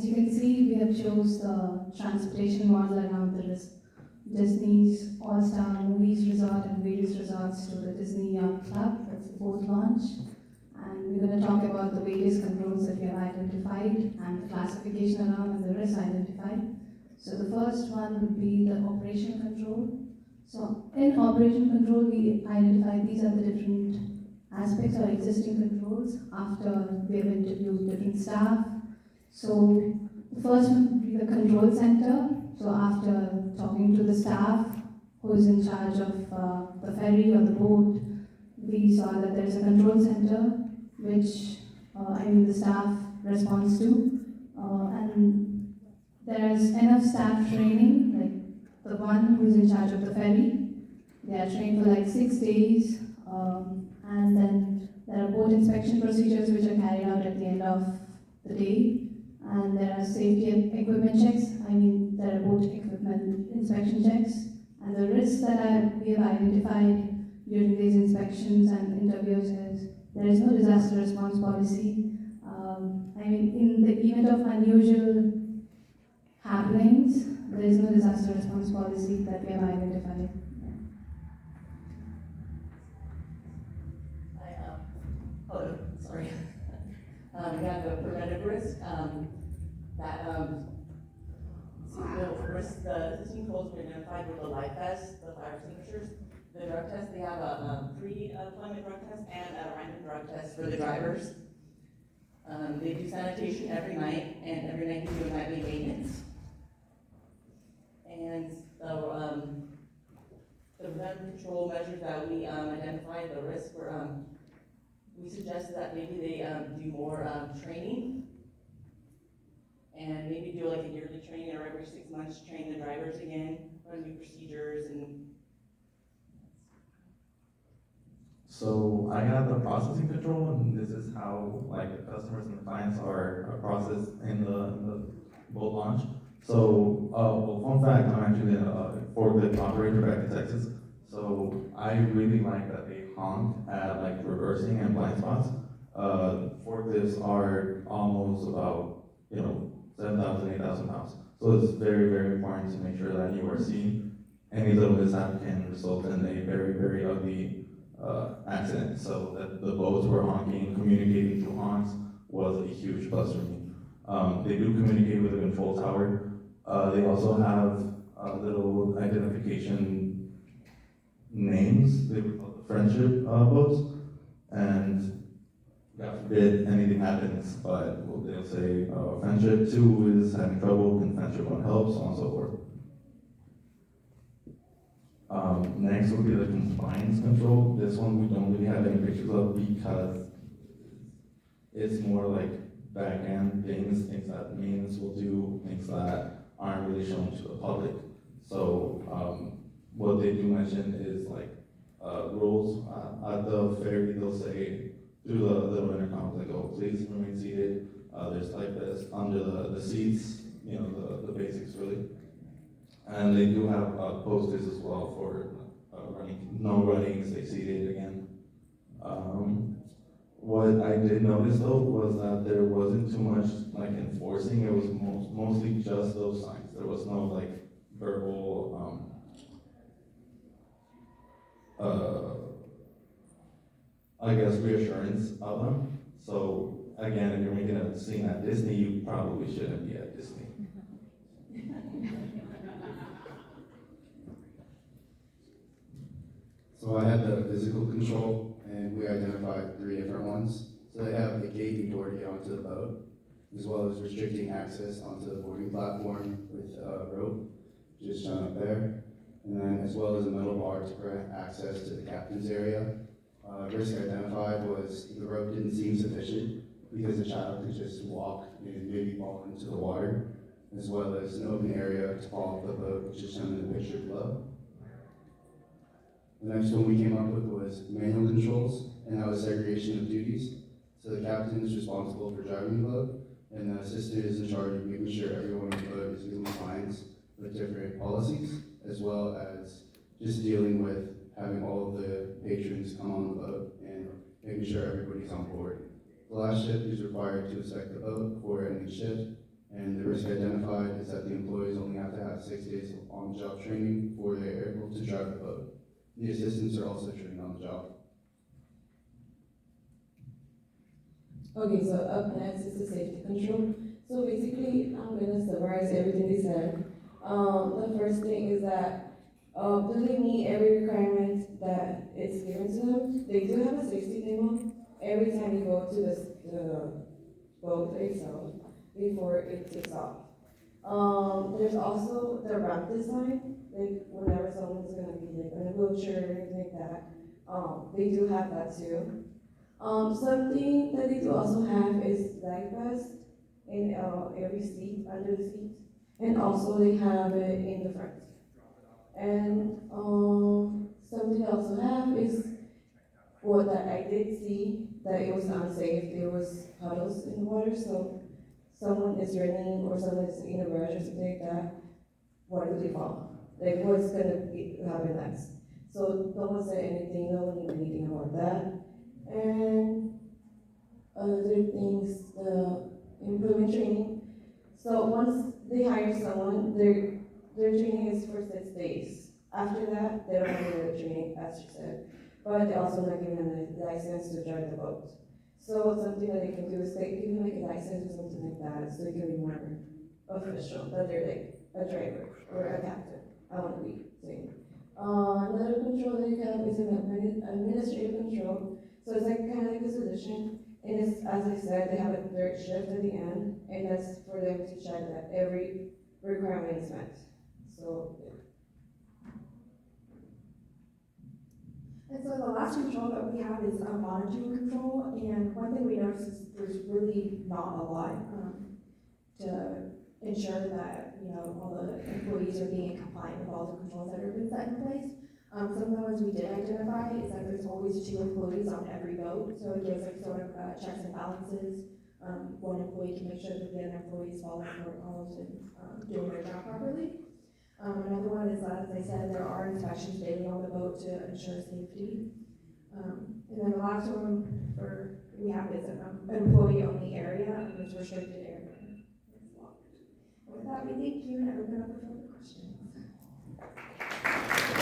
As you can see, we have chose the transportation model around the Disney's All-Star Movies Resort and various resorts to the Disney Yacht Club. That's the boat launch. And we're going to talk about the various controls that we have identified and the classification around and the risks identified. So the first one would be the operation control. So in operation control, we identified these are the different aspects or existing controls after we have interviewed different staff. So the first one would be the control center. So after talking to the staff who is in charge of the ferry or the boat, we saw that there is a control center which the staff responds to, and there is enough staff training, like the one who is in charge of the ferry. They are trained for like 6 days, and then there are boat inspection procedures which are carried out at the end of the day, and there are safety and equipment checks. There are boat equipment inspection checks, and the risks that we have identified during these inspections and interviews is there is no disaster response policy. In the event of unusual happenings, there is no disaster response policy that we have identified. Sorry. We have a preventive risk the risk, the existing codes were identified with the life vests, the fire extinguishers, the drug test. They have a pre-deployment drug test and a random drug test for the drivers. They do sanitation every night, and every night they do a nightly maintenance. And so the preventive control measures that we identified, the risk were, we suggested that maybe they do more training, and maybe do like a yearly training or every 6 months train the drivers again, run new procedures and. So I got the processing control, and this is how like the customers and the clients are processed in the boat launch. So, fun fact, I'm actually a forklift operator back in Texas. So I really like that they honk at like reversing and blind spots. Forklifts are almost about 7,000, 8,000 pounds. So it's very, very important to make sure that you are seen. Any little mishap can result in a very, very ugly accident. So that the boats were honking, communicating through honks was a huge plus for me. They do communicate with the control tower. They also have little identification names. They were called the friendship boats. And God forbid anything happens, but they'll say friendship 2 is having trouble, can friendship 1 help, so on and so forth. Next would be the compliance control. This one we don't really have any pictures of because it's more like back-end things that maintenance will do, things that aren't really shown to the public. So what they do mention is like rules at the ferry. They'll say through the little intercom, like, oh, please remain seated. There's like this under the seats, the basics really. And they do have posters as well for no running, stay seated again. What I did notice though was that there wasn't too much like enforcing. It was mostly just those signs. There was no like verbal reassurance of them. So again, if you're making a scene at Disney, you probably shouldn't be at Disney. So I had the physical control, and we identified 3 different ones. So they have the gate and door to get onto the boat, as well as restricting access onto the boarding platform with a rope, just shown up there. And then as well as a metal bar to grant access to the captain's area. Risk identified was the rope didn't seem sufficient because the child could just walk and maybe fall into the water, as well as an open area to fall off the boat, which is shown in the picture below. The next one we came up with was manual controls, and that was segregation of duties. So the captain is responsible for driving the boat, and the assistant is in charge of making sure everyone on the boat is in compliance with different policies, as well as just dealing with having all of the patrons come on the boat and making sure everybody's on board. The last shift is required to inspect the boat before ending shift, And the risk identified is that the employees only have to have 6 days of on-the-job training before they're able to drive the boat. The assistants are also trained on the job. Okay, so up next is the safety control. So basically, I'm gonna summarize everything they said. The first thing is that, do they meet every requirement that is given to them? They do have a safety demo every time you go to the boat itself before it takes off. There's also the ramp design, like whenever someone's gonna be like in a wheelchair or anything like that, they do have that too. Something that they do also have is life vest in every seat, under the seat, and also they have it in the front. And something they also have is what that I did see that it was unsafe. There was puddles in the water, so someone is running or someone is in a rush or something like that. Where do they fall? Like what's gonna happen next? So no one said anything. No one knew anything about that. And other things, the employment training. So once they hire someone, their training is for 6 days. After that, they don't have any other training, as you said. But they're also not given a license to drive the boat. So something that they can do is they give them like a license or something like that, so they can be more official, that they're like a driver or a captain. I want to be saying. Another control they have is an administrative control. So it's like kind of like this position, and it's, as I said, they have a third shift at the end, and that's for them to check that every requirement is met. So, And so the last control that we have is monitoring control, and one thing we noticed is there's really not a lot to ensure that, you know, all the employees are being compliant with all the controls that have been set in place. Some of the ones we did identify is that there's always 2 employees on every boat, so it gives like sort of checks and balances. One employee can make sure that the other employees follow protocols and doing their job properly. Another one is, as I said, there are inspections daily on the boat to ensure safety. And then the last one we have is an employee-only area, and it's restricted area. It's locked. With that, we thank you and open up the floor for questions.